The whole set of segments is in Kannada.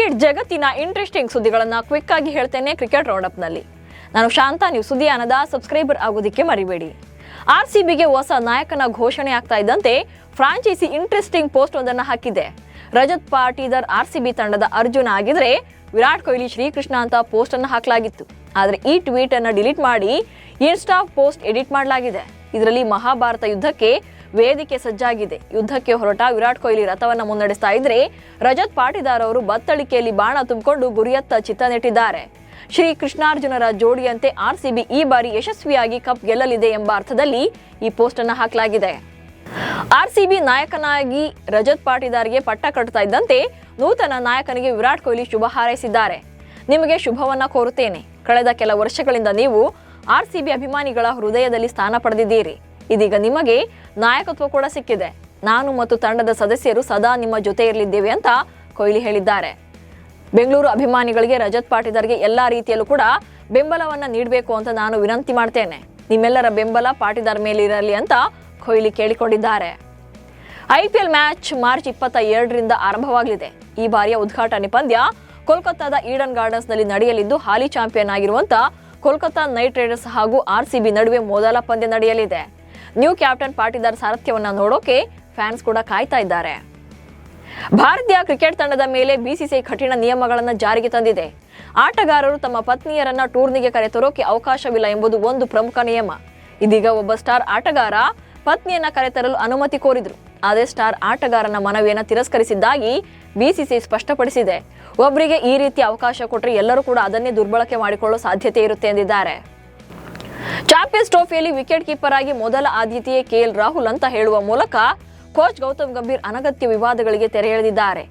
ಕ್ರಿಕೆಟ್ ಜಗತ್ತಿನ ಇಂಟ್ರೆಸ್ಟಿಂಗ್ ಸುದ್ದಿಗಳನ್ನ ಕ್ವಿಕ್ ಆಗಿ ಹೇಳ್ತೇನೆ ಕ್ರಿಕೆಟ್ ರೌಂಡ್ ಅಪ್ ನಲ್ಲಿ. ನಾನು ಶಾಂತ. ನೀವು ಸುದ್ದಿಯಾನದ ಸಬ್ಸ್ಕ್ರೈಬರ್ ಆಗೋದಕ್ಕೆ ಮರಿಬೇಡಿ. ಆರ್ಸಿಬಿಗೆ ಹೊಸ ನಾಯಕನ ಘೋಷಣೆ ಆಗ್ತಾ ಇದ್ದಂತೆ ಫ್ರಾಂಚೈಸಿ ಇಂಟ್ರೆಸ್ಟಿಂಗ್ ಪೋಸ್ಟ್ ಒಂದನ್ನು ಹಾಕಿದೆ. ರಜತ್ ಪಾಟೀದಾರ್ ಆರ್ಸಿಬಿ ತಂಡದ ಅರ್ಜುನ ಆಗಿದ್ರೆ ವಿರಾಟ್ ಕೊಹ್ಲಿ ಶ್ರೀಕೃಷ್ಣ ಅಂತ ಪೋಸ್ಟ್ ಅನ್ನು ಹಾಕಲಾಗಿತ್ತು. ಆದರೆ ಈ ಟ್ವೀಟ್ ಅನ್ನು ಡಿಲೀಟ್ ಮಾಡಿ ಇನ್ಸ್ಟಾ ಪೋಸ್ಟ್ ಎಡಿಟ್ ಮಾಡಲಾಗಿದೆ. ಇದರಲ್ಲಿ ಮಹಾಭಾರತ ಯುದ್ಧಕ್ಕೆ ವೇದಿಕೆ ಸಜ್ಜಾಗಿದೆ. ಯುದ್ಧಕ್ಕೆ ಹೊರಟ ವಿರಾಟ್ ಕೊಹ್ಲಿ ರಥವನ್ನು ಮುನ್ನಡೆಸ್ತಾ ಇದ್ರೆ ರಜತ್ ಪಾಟೀದಾರ್ ಅವರು ಬತ್ತಳಿಕೆಯಲ್ಲಿ ಬಾಣ ತುಂಬಿಕೊಂಡು ಗುರಿಯತ್ತ ಚಿತ್ತ ನೆಟ್ಟಿದ್ದಾರೆ. ಶ್ರೀ ಕೃಷ್ಣಾರ್ಜುನರ ಜೋಡಿಯಂತೆ ಆರ್ಸಿಬಿ ಈ ಬಾರಿ ಯಶಸ್ವಿಯಾಗಿ ಕಪ್ ಗೆಲ್ಲಲಿದೆ ಎಂಬ ಅರ್ಥದಲ್ಲಿ ಈ ಪೋಸ್ಟ್ ಅನ್ನು ಹಾಕಲಾಗಿದೆ. ಆರ್ಸಿಬಿ ನಾಯಕನಾಗಿ ರಜತ್ ಪಾಟೀದಾರ್ಗೆ ಪಟ್ಟ ಕಟ್ಟುತ್ತಾ ಇದ್ದಂತೆ ನೂತನ ನಾಯಕನಿಗೆ ವಿರಾಟ್ ಕೊಹ್ಲಿ ಶುಭ ಹಾರೈಸಿದ್ದಾರೆ. ನಿಮಗೆ ಶುಭವನ್ನ ಕೋರುತ್ತೇನೆ. ಕಳೆದ ಕೆಲ ವರ್ಷಗಳಿಂದ ನೀವು ಆರ್ಸಿಬಿ ಅಭಿಮಾನಿಗಳ ಹೃದಯದಲ್ಲಿ ಸ್ಥಾನ ಪಡೆದಿದ್ದೀರಿ. ಇದೀಗ ನಿಮಗೆ ನಾಯಕತ್ವ ಕೂಡ ಸಿಕ್ಕಿದೆ. ನಾನು ಮತ್ತು ತಂಡದ ಸದಸ್ಯರು ಸದಾ ನಿಮ್ಮ ಜೊತೆ ಇರಲಿದ್ದೇವೆ ಅಂತ ಕೊಹ್ಲಿ ಹೇಳಿದ್ದಾರೆ. ಬೆಂಗಳೂರು ಅಭಿಮಾನಿಗಳಿಗೆ ರಜತ್ ಪಾಟೀದಾರ್ಗೆ ಎಲ್ಲಾ ರೀತಿಯಲ್ಲೂ ಕೂಡ ಬೆಂಬಲವನ್ನ ನೀಡಬೇಕು ಅಂತ ನಾನು ವಿನಂತಿ ಮಾಡ್ತೇನೆ. ನಿಮ್ಮೆಲ್ಲರ ಬೆಂಬಲ ಪಾಟೀದಾರ್ ಮೇಲೆ ಇರಲಿ ಅಂತ ಕೊಹ್ಲಿ ಕೇಳಿಕೊಂಡಿದ್ದಾರೆ. ಐಪಿಎಲ್ ಮ್ಯಾಚ್ ಮಾರ್ಚ್ 22ರಿಂದ ಆರಂಭವಾಗಲಿದೆ. ಈ ಬಾರಿಯ ಉದ್ಘಾಟನೆ ಪಂದ್ಯ ಕೋಲ್ಕತ್ತಾದ ಈಡನ್ ಗಾರ್ಡನ್ಸ್ ನಲ್ಲಿ ನಡೆಯಲಿದ್ದು ಹಾಲಿ ಚಾಂಪಿಯನ್ ಆಗಿರುವಂತಹ ಕೋಲ್ಕತ್ತಾ ನೈಟ್ ರೈಡರ್ಸ್ ಹಾಗೂ ಆರ್ಸಿಬಿ ನಡುವೆ ಮೊದಲ ಪಂದ್ಯ ನಡೆಯಲಿದೆ. ನ್ಯೂ ಕ್ಯಾಪ್ಟನ್ ಪಾಟೀದಾರ್ ಸಾರಥ್ಯವನ್ನ ನೋಡೋಕೆ ಫ್ಯಾನ್ಸ್ ಕೂಡ ಕಾಯ್ತಾ ಇದ್ದಾರೆ. ಭಾರತೀಯ ಕ್ರಿಕೆಟ್ ತಂಡದ ಮೇಲೆ ಬಿಸಿಸಿಐ ಕಠಿಣ ನಿಯಮಗಳನ್ನು ಜಾರಿಗೆ ತಂದಿದೆ. ಆಟಗಾರರು ತಮ್ಮ ಪತ್ನಿಯರನ್ನ ಟೂರ್ನಿಗೆ ಕರೆತರೋಕೆ ಅವಕಾಶವಿಲ್ಲ ಎಂಬುದು ಒಂದು ಪ್ರಮುಖ ನಿಯಮ. ಇದೀಗ ಒಬ್ಬ ಸ್ಟಾರ್ ಆಟಗಾರ ಪತ್ನಿಯನ್ನ ಕರೆತರಲು ಅನುಮತಿ ಕೋರಿದ್ರು. ಆದರೆ ಸ್ಟಾರ್ ಆಟಗಾರನ ಮನವಿಯನ್ನು ತಿರಸ್ಕರಿಸಿದ್ದಾಗಿ ಬಿಸಿಸಿಐ ಸ್ಪಷ್ಟಪಡಿಸಿದೆ. ಒಬ್ಬರಿಗೆ ಈ ರೀತಿ ಅವಕಾಶ ಕೊಟ್ಟರೆ ಎಲ್ಲರೂ ಕೂಡ ಅದನ್ನೇ ದುರ್ಬಳಕೆ ಮಾಡಿಕೊಳ್ಳೋ ಸಾಧ್ಯತೆ ಇರುತ್ತೆ ಎಂದಿದ್ದಾರೆ. ಚಾಂಪಿಯನ್ಸ್ ಟ್ರೋಫಿಯಲ್ಲಿ ವಿಕೆಟ್ ಕೀಪರ್ ಆಗಿ ಮೊದಲ ಆದ್ಯತೆಯೇ ಕೆಎಲ್ ರಾಹುಲ್ ಅಂತ ಹೇಳುವ ಮೂಲಕ ಕೋಚ್ ಗೌತಮ್ ಗಂಭೀರ್ ಅನಗತ್ಯ ವಿವಾದಗಳಿಗೆ ತೆರೆ ಎಳೆದಿದ್ದಾರೆ.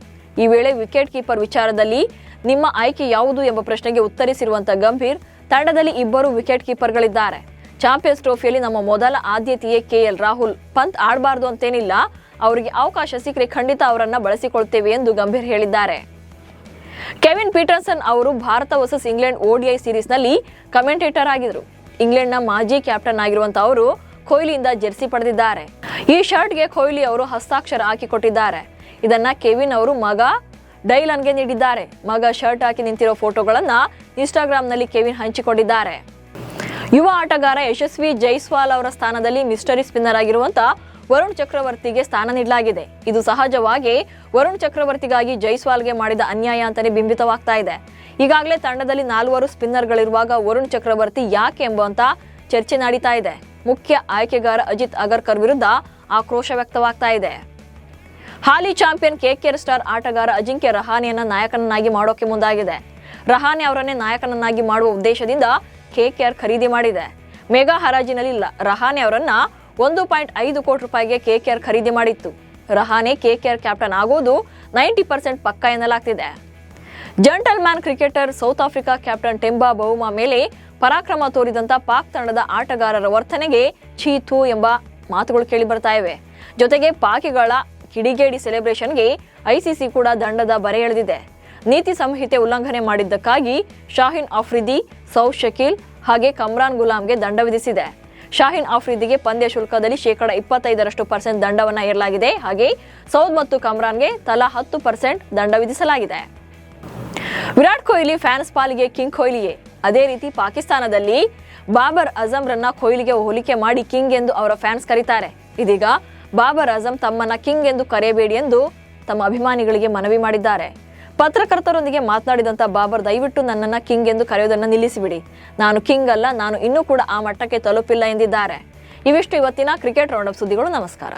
ಈ ವೇಳೆ ವಿಕೆಟ್ ಕೀಪರ್ ವಿಚಾರದಲ್ಲಿ ನಿಮ್ಮ ಆಯ್ಕೆ ಯಾವುದು ಎಂಬ ಪ್ರಶ್ನೆಗೆ ಉತ್ತರಿಸಿರುವಂತಹ ಗಂಭೀರ್, ತಂಡದಲ್ಲಿ ಇಬ್ಬರು ವಿಕೆಟ್ ಕೀಪರ್ಗಳಿದ್ದಾರೆ. ಚಾಂಪಿಯನ್ಸ್ ಟ್ರೋಫಿಯಲ್ಲಿ ನಮ್ಮ ಮೊದಲ ಆದ್ಯತೆಯೇ ಕೆಎಲ್ ರಾಹುಲ್. ಪಂತ್ ಆಡಬಾರ್ದು ಅಂತೇನಿಲ್ಲ, ಅವರಿಗೆ ಅವಕಾಶ ಸಿಕ್ಕರೆ ಖಂಡಿತ ಅವರನ್ನ ಬಳಸಿಕೊಳ್ತೇವೆ ಎಂದು ಗಂಭೀರ್ ಹೇಳಿದ್ದಾರೆ. ಕೆವಿನ್ ಪೀಟರ್ಸನ್ ಅವರು Bharat versus England ODI series ನಲ್ಲಿ ಕಮೆಂಟೇಟರ್ ಆಗಿದ್ರು. ಇಂಗ್ಲೆಂಡ್ನ ಮಾಜಿ ಕ್ಯಾಪ್ಟನ್ ಆಗಿರುವಂತಹ ಅವರು ಕೊಹ್ಲಿಯಿಂದ ಜೆರ್ಸಿ ಪಡೆದಿದ್ದಾರೆ. ಈ ಶರ್ಟ್ಗೆ ಕೊಹ್ಲಿ ಅವರು ಹಸ್ತಾಕ್ಷರ ಹಾಕಿಕೊಟ್ಟಿದ್ದಾರೆ. ಇದನ್ನ ಕೆವಿನ್ ಅವರು ಮಗ ಡೈಲನ್ಗೆ ನೀಡಿದ್ದಾರೆ. ಮಗ ಶರ್ಟ್ ಹಾಕಿ ನಿಂತಿರೋ ಫೋಟೋಗಳನ್ನ ಇನ್ಸ್ಟಾಗ್ರಾಂನಲ್ಲಿ ಕೆವಿನ್ ಹಂಚಿಕೊಂಡಿದ್ದಾರೆ. ಯುವ ಆಟಗಾರ ಯಶಸ್ವಿ ಜೈಸ್ವಾಲ್ ಅವರ ಸ್ಥಾನದಲ್ಲಿ ಮಿಸ್ಟರಿ ಸ್ಪಿನ್ನರ್ ಆಗಿರುವಂತಹ ವರುಣ್ ಚಕ್ರವರ್ತಿಗೆ ಸ್ಥಾನ ನೀಡಲಾಗಿದೆ. ಇದು ಸಹಜವಾಗಿ ವರುಣ್ ಚಕ್ರವರ್ತಿಗಾಗಿ ಜೈಸ್ವಾಲ್ಗೆ ಮಾಡಿದ ಅನ್ಯಾಯ ಅಂತಾನೆ ಬಿಂಬಿತವಾಗ್ತಾ ಇದೆ. ಈಗಾಗಲೇ ತಂಡದಲ್ಲಿ 4 ಸ್ಪಿನ್ನರ್ಗಳಿರುವಾಗ ವರುಣ್ ಚಕ್ರವರ್ತಿ ಯಾಕೆ ಎಂಬಂತ ಚರ್ಚೆ ನಡೀತಾ ಇದೆ. ಮುಖ್ಯ ಆಯ್ಕೆಗಾರ ಅಜಿತ್ ಅಗರ್ಕರ್ ವಿರುದ್ಧ ಆಕ್ರೋಶ ವ್ಯಕ್ತವಾಗ್ತಾ ಇದೆ. ಹಾಲಿ ಚಾಂಪಿಯನ್ KKR ಸ್ಟಾರ್ ಆಟಗಾರ ಅಜಿಂಕ್ಯ ರಹಾನೆಯನ್ನ ನಾಯಕನನ್ನಾಗಿ ಮಾಡೋಕೆ ಮುಂದಾಗಿದೆ. ರಹಾನೆ ಅವರನ್ನೇ ನಾಯಕನನ್ನಾಗಿ ಮಾಡುವ ಉದ್ದೇಶದಿಂದ KKR ಖರೀದಿ ಮಾಡಿದೆ. ಮೆಗಾ ಹರಾಜಿನಲ್ಲಿ ರಹಾನೆ ಅವರನ್ನ 1.5 ಕೋಟಿ ರೂಪಾಯಿಗೆ KKR ಖರೀದಿ ಮಾಡಿತ್ತು. ರಹಾನೆ KKR ಕ್ಯಾಪ್ಟನ್ ಆಗೋದು 90% ಪಕ್ಕ ಎನ್ನಲಾಗ್ತಿದೆ. Gentleman cricketer South Africa captain Temba Bavuma ಮೇಲೆ ಪರಾಕ್ರಮ ತೋರಿದಂತ ಪಾಕ್ ತಂಡದ ಆಟಗಾರರ ವರ್ತನೆಗೆ ಛೀ ಥೂ ಎಂಬ ಮಾತುಗಳು ಕೇಳಿ ಬರ್ತಾ ಇವೆ. ಜೊತೆಗೆ ಪಾಕಿಗಳ ಕಿಡಿಗೇಡಿ ಸೆಲೆಬ್ರೇಷನ್ಗೆ ICC ಕೂಡ ದಂಡದ ಬರೆ ಎಳೆದಿದೆ. ನೀತಿ ಸಂಹಿತೆ ಉಲ್ಲಂಘನೆ ಮಾಡಿದ್ದಕ್ಕಾಗಿ ಶಾಹಿನ್ ಅಫ್ರಿದಿ, ಸೌದ್ ಶಕೀಲ್ ಹಾಗೆ ಕಮ್ರಾನ್ ಗುಲಾಮ್ಗೆ ದಂಡ ವಿಧಿಸಿದೆ. ಶಾಹಿನ್ ಅಫ್ರಿದಿಗೆ ಪಂದ್ಯ ಶುಲ್ಕದಲ್ಲಿ 25% ದಂಡವನ್ನ ಏರಲಾಗಿದೆ. ಹಾಗೆ ಸೌದ್ ಮತ್ತು ಕಮ್ರಾನ್ಗೆ ತಲಾ 10% ದಂಡ ವಿಧಿಸಲಾಗಿದೆ. ವಿರಾಟ್ ಕೊಹ್ಲಿ ಫ್ಯಾನ್ಸ್ ಪಾಲಿಗೆ ಕಿಂಗ್ ಕೊಹ್ಲಿಯೇ. ಅದೇ ರೀತಿ ಪಾಕಿಸ್ತಾನದಲ್ಲಿ ಬಾಬರ್ ಅಜಂ ರನ್ನ ಕೊಹ್ಲಿಗೆ ಹೋಲಿಕೆ ಮಾಡಿ ಕಿಂಗ್ ಎಂದು ಅವರ ಫ್ಯಾನ್ಸ್ ಕರೀತಾರೆ. ಇದೀಗ ಬಾಬರ್ ಅಜಂ ತಮ್ಮನ್ನ ಕಿಂಗ್ ಎಂದು ಕರೆಯಬೇಡಿ ಎಂದು ತಮ್ಮ ಅಭಿಮಾನಿಗಳಿಗೆ ಮನವಿ ಮಾಡಿದ್ದಾರೆ. ಪತ್ರಕರ್ತರೊಂದಿಗೆ ಮಾತನಾಡಿದಂತ ಬಾಬರ್, ದಯವಿಟ್ಟು ನನ್ನನ್ನ ಕಿಂಗ್ ಎಂದು ಕರೆಯೋದನ್ನ ನಿಲ್ಲಿಸಿಬಿಡಿ. ನಾನು ಕಿಂಗ್ ಅಲ್ಲ, ನಾನು ಇನ್ನೂ ಕೂಡ ಆ ಮಟ್ಟಕ್ಕೆ ತಲುಪಿಲ್ಲ ಎಂದಿದ್ದಾರೆ. ಇವಿಷ್ಟು ಇವತ್ತಿನ ಕ್ರಿಕೆಟ್ ರೌಂಡ್ ಅಪ್ ಸುದ್ದಿಗಳು. ನಮಸ್ಕಾರ.